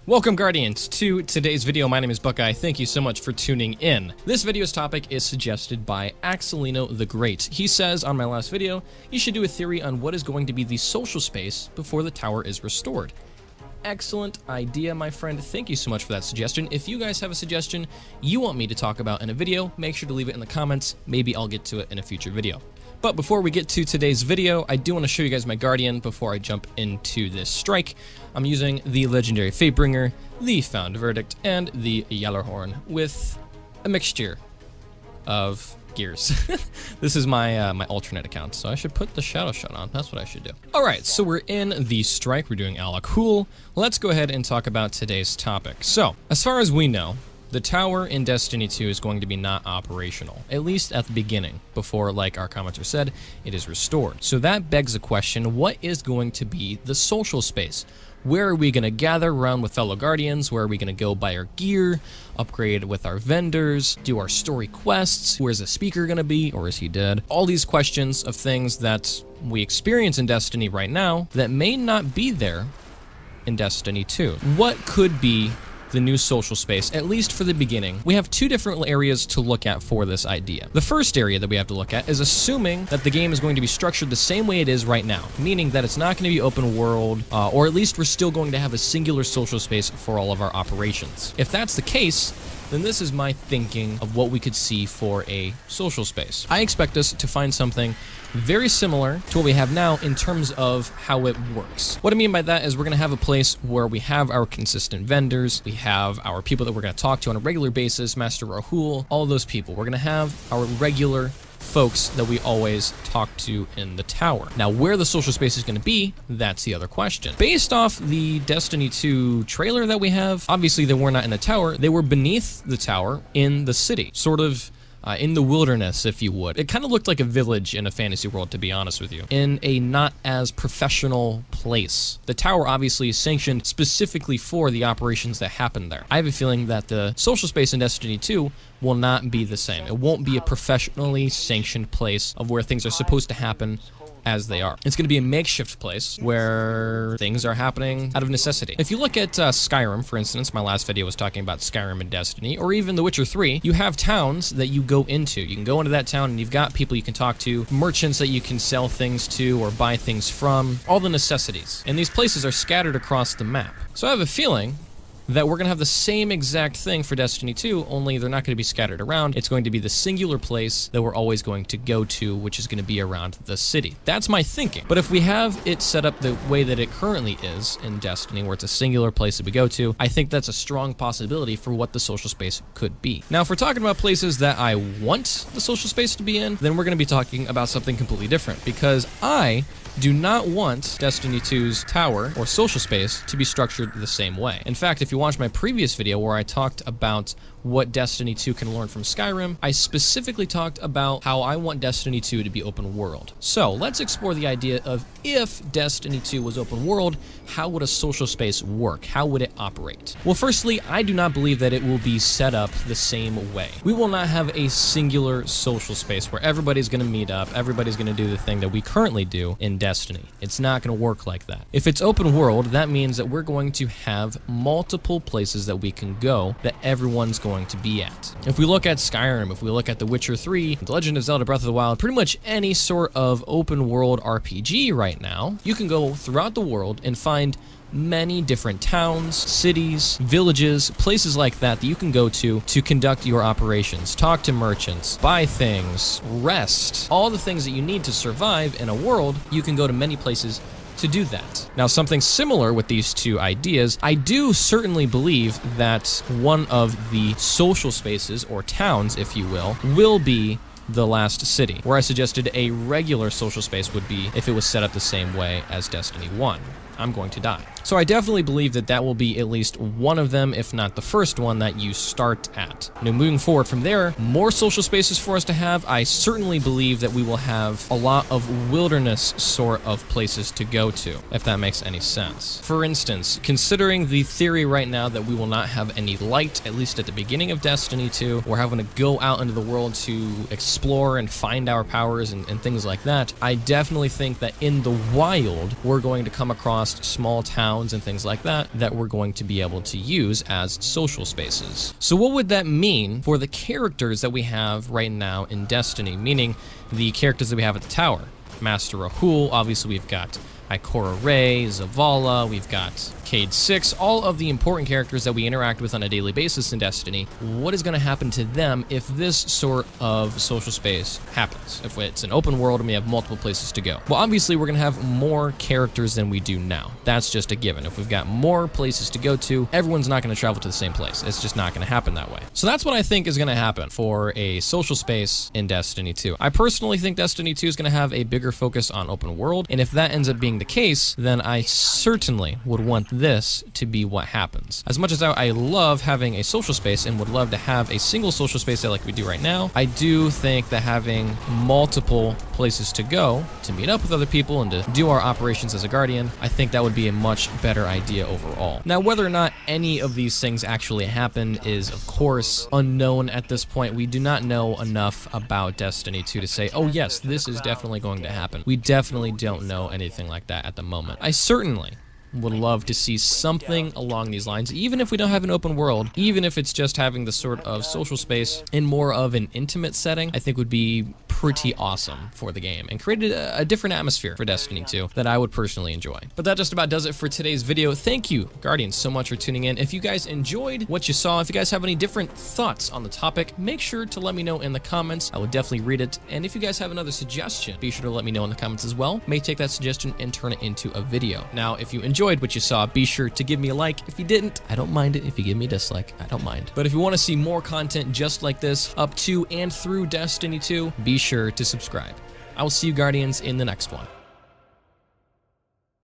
Welcome, Guardians, to today's video. My name is Buckeye. Thank you so much for tuning in. This video's topic is suggested by Axelino the Great. He says on my last video, you should do a theory on what is going to be the social space before the tower is restored. Excellent idea, my friend. Thank you so much for that suggestion. If you guys have a suggestion you want me to talk about in a video, make sure to leave it in the comments. Maybe I'll get to it in a future video. But before we get to today's video, I do want to show you guys my Guardian before I jump into this strike. I'm using the legendary Fatebringer, the Found Verdict, and the Yellerhorn with a mixture of gears. This is my my alternate account, so I should put the Shadow Shot on. That's what I should do. Alright, so we're in the strike. We're doing Alakul. Let's go ahead and talk about today's topic. So, as far as we know, the tower in Destiny 2 is going to be not operational, at least at the beginning, before, like our commenter said, it is restored. So that begs the question, what is going to be the social space? Where are we going to gather around with fellow Guardians? Where are we going to go buy our gear, upgrade with our vendors, do our story quests? Where's the speaker going to be, or is he dead? All these questions of things that we experience in Destiny right now that may not be there in Destiny 2. What could be the new social space, at least for the beginning? We have two different areas to look at for this idea. The first area that we have to look at is assuming that the game is going to be structured the same way it is right now, meaning that it's not going to be open world, or at least we're still going to have a singular social space for all of our operations. If that's the case, then this is my thinking of what we could see for a social space. I expect us to find something very similar to what we have now in terms of how it works. What I mean by that is we're going to have a place where we have our consistent vendors, we have our people that we're going to talk to on a regular basis, Master Rahul, all those people. We're going to have our regular folks that we always talk to in the tower. Now, where the social space is going to be, that's the other question. Based off the Destiny 2 trailer that we have, obviously they were not in the tower, they were beneath the tower in the city, sort of in the wilderness, if you would. It kind of looked like a village in a fantasy world, to be honest with you, in a not as professional place. The tower obviously is sanctioned specifically for the operations that happen there. I have a feeling that the social space in Destiny 2 will not be the same. It won't be a professionally sanctioned place of where things are supposed to happen as they are. It's going to be a makeshift place where things are happening out of necessity. If you look at Skyrim, for instance, my last video was talking about Skyrim and Destiny, or even The Witcher 3, you have towns that you go into. You can go into that town and you've got people you can talk to, merchants that you can sell things to or buy things from, all the necessities. And these places are scattered across the map. So I have a feeling that we're going to have the same exact thing for Destiny 2, only they're not going to be scattered around. It's going to be the singular place that we're always going to go to, which is going to be around the city. That's my thinking. But if we have it set up the way that it currently is in Destiny, where it's a singular place that we go to, I think that's a strong possibility for what the social space could be. Now, if we're talking about places that I want the social space to be in, then we're going to be talking about something completely different, because I do not want Destiny 2's tower or social space to be structured the same way. In fact, if you watch my previous video where I talked about what Destiny 2 can learn from Skyrim, I specifically talked about how I want Destiny 2 to be open world. So let's explore the idea of, if Destiny 2 was open world, how would a social space work? How would it operate? Well, firstly, I do not believe that it will be set up the same way. We will not have a singular social space where everybody's going to meet up, everybody's going to do the thing that we currently do in Destiny. It's not going to work like that. If it's open world, that means that we're going to have multiple places that we can go that everyone's going to be at. If we look at Skyrim, if we look at The Witcher 3, The Legend of Zelda Breath of the Wild, pretty much any sort of open world RPG right now, you can go throughout the world and find many different towns, cities, villages, places like that that you can go to conduct your operations, talk to merchants, buy things, rest, all the things that you need to survive in a world. You can go to many places to do that. Now, something similar with these two ideas, I do certainly believe that one of the social spaces, or towns if you will be the last city, where I suggested a regular social space would be if it was set up the same way as Destiny 1. I'm going to die. So I definitely believe that that will be at least one of them, if not the first one that you start at. Now, moving forward from there, more social spaces for us to have. I certainly believe that we will have a lot of wilderness sort of places to go to, if that makes any sense. For instance, considering the theory right now that we will not have any light, at least at the beginning of Destiny 2, we're having to go out into the world to explore and find our powers and things like that, I definitely think that in the wild, we're going to come across vast small towns and things like that that we're going to be able to use as social spaces. So what would that mean for the characters that we have right now in Destiny, meaning the characters that we have at the tower? Master Rahool, obviously we've got Ikora Rey, Zavala, we've got Cayde 6, all of the important characters that we interact with on a daily basis in Destiny. What is going to happen to them if this sort of social space happens? If it's an open world and we have multiple places to go? Well, obviously we're going to have more characters than we do now. That's just a given. If we've got more places to go to, everyone's not going to travel to the same place. It's just not going to happen that way. So that's what I think is going to happen for a social space in Destiny 2. I personally think Destiny 2 is going to have a bigger focus on open world, and if that ends up being the case, then I certainly would want this to be what happens. As much as I love having a social space and would love to have a single social space like we do right now, I do think that having multiple places to go to meet up with other people and to do our operations as a Guardian, I think that would be a much better idea overall. Now, whether or not any of these things actually happen is, of course, unknown at this point. We do not know enough about Destiny 2 to say, oh yes, this is definitely going to happen. We definitely don't know anything like that at the moment. I certainly would love to see something along these lines, even if we don't have an open world, even if it's just having the sort of social space in more of an intimate setting, I think would be pretty awesome for the game and created a different atmosphere for Destiny 2 that I would personally enjoy. But that just about does it for today's video. Thank you, Guardians, so much for tuning in. If you guys enjoyed what you saw, if you guys have any different thoughts on the topic, make sure to let me know in the comments. I will definitely read it. And if you guys have another suggestion, be sure to let me know in the comments as well. May take that suggestion and turn it into a video. Now, if you enjoyed what you saw, be sure to give me a like. If you didn't, I don't mind it. If you give me a dislike, I don't mind. But if you want to see more content just like this up to and through Destiny 2, be sure to subscribe. I will see you, Guardians, in the next one.